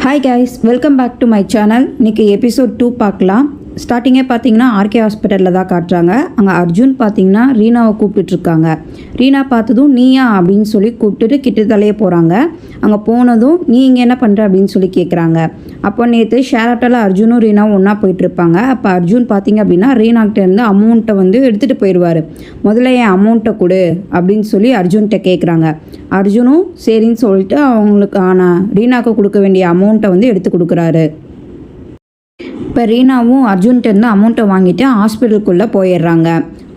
Hi guys, welcome back to my channel. இன்னைக்கு episode 2 பார்க்கலாம். ஸ்டார்டிங்கே பார்த்தீங்கன்னா ஆர்கே ஹாஸ்பிட்டலில் தான் காட்டுறாங்க. அங்கே அர்ஜுன் பார்த்தீங்கன்னா ரீனாவை கூப்பிட்டுருக்காங்க. ரீனா பார்த்ததும் நீயா அப்படின்னு சொல்லி கூப்பிட்டுட்டு கிட்டத்தலையே போகிறாங்க. அங்கே போனதும் நீ இங்கே என்ன பண்ணுற அப்படின்னு சொல்லி கேட்குறாங்க. அப்போ நேற்று ஷேராட்டில் அர்ஜுனும் ரீனாவும் ஒன்றா போயிட்டுருப்பாங்க. அப்போ அர்ஜுன் பார்த்தீங்க அப்படின்னா ரீனாக்கிட்டேருந்து அமௌண்ட்டை வந்து எடுத்துகிட்டு போயிடுவார். முதல்ல என் அமௌண்ட்டை கொடு அப்படின்னு சொல்லி அர்ஜுன்கிட்ட கேட்குறாங்க. அர்ஜுனும் சரின்னு சொல்லிட்டு அவங்களுக்கான ரீனாவுக்கு கொடுக்க வேண்டிய அமௌண்ட்டை வந்து எடுத்து கொடுக்குறாரு. இப்போ ரீனாவும் அர்ஜுன்கிட்டருந்து அமௌண்ட்டை வாங்கிட்டு ஹாஸ்பிட்டலுக்குள்ளே போயிடுறாங்க.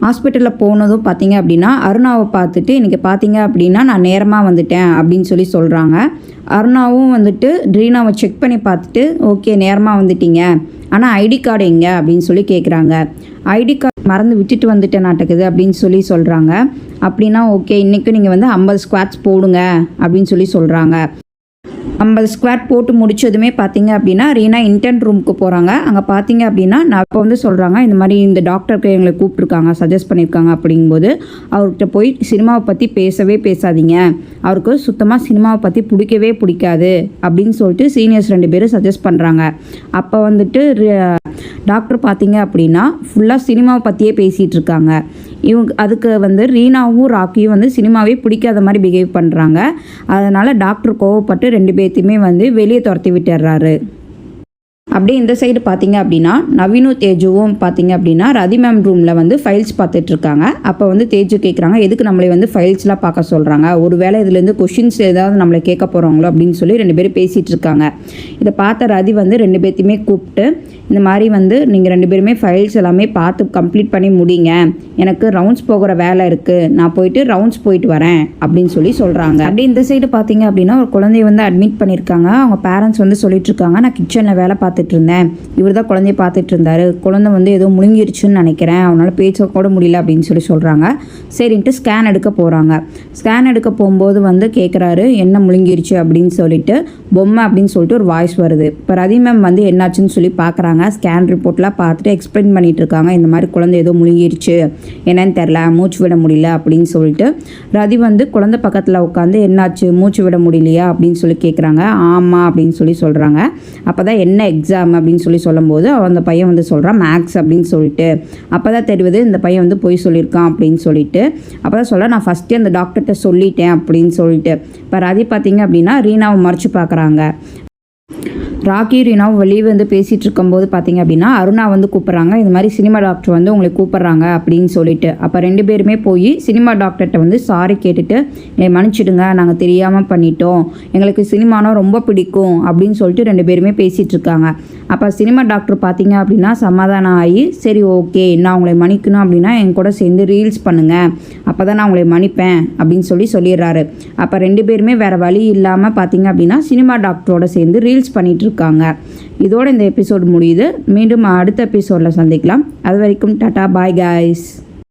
ஹாஸ்பிட்டலில் போனதும் பார்த்தீங்க அப்படின்னா அருணாவை பார்த்துட்டு இன்றைக்கி பார்த்தீங்க அப்படின்னா நான் நேரமாக வந்துட்டேன் அப்படின்னு சொல்லி சொல்கிறாங்க. அருணாவும் வந்துட்டு ரீனாவை செக் பண்ணி பார்த்துட்டு ஓகே நேரமாக வந்துட்டீங்க, ஆனால் ஐடி கார்டு எங்கே அப்படின்னு சொல்லி கேட்குறாங்க. ஐடி கார்டு மறந்து விட்டுட்டு வந்துட்டேன் நாட்டுக்குது அப்படின்னு சொல்லி சொல்கிறாங்க. அப்படின்னா ஓகே இன்றைக்கி நீங்கள் வந்து 50 ஸ்குவாட்ஸ் போடுங்க அப்படின்னு சொல்லி சொல்கிறாங்க. 50 ஸ்குவாட் போட்டு முடிச்சதுமே பார்த்தீங்க அப்படின்னா ரீனா இன்டர்ன் ரூமுக்கு போகிறாங்க. அங்கே பார்த்தீங்க அப்படின்னா நான் இப்போ வந்து சொல்கிறாங்க இந்த மாதிரி இந்த டாக்டருக்கு எங்களை கூப்பிட்ருக்காங்க, சஜஸ்ட் பண்ணியிருக்காங்க. அப்படிங்கும்போது அவர்கிட்ட போய் சினிமாவை பற்றி பேசவே பேசாதீங்க, அவருக்கு சுத்தமாக சினிமாவை பற்றி பிடிக்காது அப்படின்னு சொல்லிட்டு சீனியர்ஸ் 2 பேரும் சஜஸ்ட் பண்ணுறாங்க. அப்போ வந்துட்டு டாக்டர் பார்த்தீங்க அப்படின்னா ஃபுல்லாக சினிமாவை பற்றியே பேசிகிட்டு இருக்காங்க. அதுக்கு வந்து ரீனாவும் ராக்கியும் வந்து சினிமாவே பிடிக்காத மாதிரி பிஹேவ் பண்ணுறாங்க. அதனால் டாக்டர் கோவப்பட்டு 2 பேர்த்தையுமே வந்து வெளியே துரத்தி விட்டுறாரு. அப்படியே இந்த சைடு பார்த்தீங்க அப்படின்னா நவீனும் தேஜுவும் பார்த்தீங்க அப்படின்னா ரதி மேம் ரூமில் வந்து ஃபைல்ஸ் பார்த்துட்ருக்காங்க. அப்போ வந்து தேஜு கேட்குறாங்க எதுக்கு நம்மளை வந்து ஃபைல்ஸ்லாம் பார்க்க சொல்கிறாங்க, ஒரு வேளை இதுலேருந்து கொஷின்ஸ் ஏதாவது நம்மளை கேட்க போகிறாங்களோ அப்படின்னு சொல்லி 2 பேரும் பேசிகிட்டு இருக்காங்க. இதை பார்த்த ரதி வந்து 2 பேர்த்தையுமே கூப்பிட்டு இந்த மாதிரி வந்து நீங்கள் 2 பேருமே ஃபைல்ஸ் எல்லாமே பார்த்து கம்ப்ளீட் பண்ணி முடிங்க, எனக்கு ரவுண்ட்ஸ் போகிற வேலை இருக்குது, நான் போயிட்டு ரவுண்ட்ஸ் போயிட்டு வரேன் அப்படின்னு சொல்லி சொல்கிறாங்க. அப்படியே இந்த சைடு பார்த்தீங்க அப்படின்னா ஒரு குழந்தைய வந்து அட்மிட் பண்ணியிருக்காங்க. அவங்க பேரண்ட்ஸ் வந்து சொல்லிட்டு இருக்காங்க நான் கிச்சனில் வேலை பார்த்துட்டு இருந்தேன், இவர் தான் குழந்தைய பார்த்துட்டு இருந்தாரு, குழந்தை வந்து ஏதோ முழுங்கிருச்சுன்னு நினைக்கிறேன், அவனால் பேச கூட முடியல அப்படின்னு சொல்லி சொல்கிறாங்க. சரின்ட்டு ஸ்கேன் எடுக்க போகிறாங்க. ஸ்கேன் எடுக்க போகும்போது வந்து கேட்குறாரு என்ன முழுங்கிருச்சு அப்படின்னு சொல்லிட்டு பொம்மை அப்படின்னு சொல்லிட்டு ஒரு வாய்ஸ் வருது. இப்போ ரதி மேம் வந்து என்னாச்சுன்னு சொல்லி பார்க்குறாங்க. ஸ்கேன் ரிப்போர்ட்லாம் பார்த்துட்டு எக்ஸ்பிளைன் பண்ணிட்டு இருக்காங்க. இந்த மாதிரி குழந்தை ஏதோ முழுங்கிருச்சு, என்னன்னு தெரில, மூச்சு விட முடியல அப்படின்னு சொல்லிட்டு ரதி வந்து குழந்தை பக்கத்தில் உட்காந்து என்னாச்சு மூச்சு விட முடியலையா அப்படின்னு சொல்லி கேட்குறாங்க. ஆமாம் அப்படின்னு சொல்லி சொல்கிறாங்க. அப்போ தான் என்ன எக்ஸாம் அப்படின்னு சொல்லி சொல்லும்போது அந்த பையன் வந்து சொல்கிறான் மேக்ஸ் அப்படின்னு சொல்லிட்டு. அப்போ தான் தெரியுது இந்த பையன் வந்து பொய் சொல்லியிருக்கான் அப்படின்னு சொல்லிட்டு. அப்போ தான் சொல்ல நான் ஃபஸ்ட்டே அந்த டாக்டர்கிட்ட சொல்லிட்டேன் அப்படின்னு சொல்லிட்டு. இப்போ ரதி பார்த்தீங்க அப்படின்னா ரீனாவை மறைச்சு பார்க்குறாங்க. ராக்கி ரீனாவும் வெளியே வந்து பேசிகிட்டு இருக்கும்போது பார்த்தீங்க அப்படின்னா அருணா வந்து கூப்பிட்றாங்க. இந்த மாதிரி சினிமா டாக்டர் வந்து உங்களை கூப்பிட்றாங்க அப்படின்னு சொல்லிட்டு. அப்போ 2 பேருமே போய் சினிமா டாக்டர்கிட்ட வந்து சாரி கேட்டுட்டு என்னை மன்னிச்சிடுங்க, நாங்கள் தெரியாமல் பண்ணிட்டோம், எங்களுக்கு சினிமானா ரொம்ப பிடிக்கும் அப்படின்னு சொல்லிட்டு 2 பேருமே பேசிகிட்டு இருக்காங்க. அப்போ சினிமா டாக்டர் பார்த்தீங்க அப்படின்னா சமாதானம் ஆகி சரி ஓகே நான் உங்களை மன்னிக்கணும் அப்படின்னா என் கூட சேர்ந்து ரீல்ஸ் பண்ணுங்கள், அப்போ தான் நான் உங்களை மன்னிப்பேன் அப்படின்னு சொல்லிடுறாரு. அப்போ 2 பேருமே வேறு வழி இல்லாமல் பார்த்தீங்க அப்படின்னா சினிமா டாக்டரோட சேர்ந்து ரீல்ஸ் பண்ணிகிட்டு இருக்காங்க. இதோட இந்த எபிசோடு முடியுது. மீண்டும் அடுத்த எபிசோடில் சந்திக்கலாம். அது வரைக்கும் டாடா பாய் கைஸ்.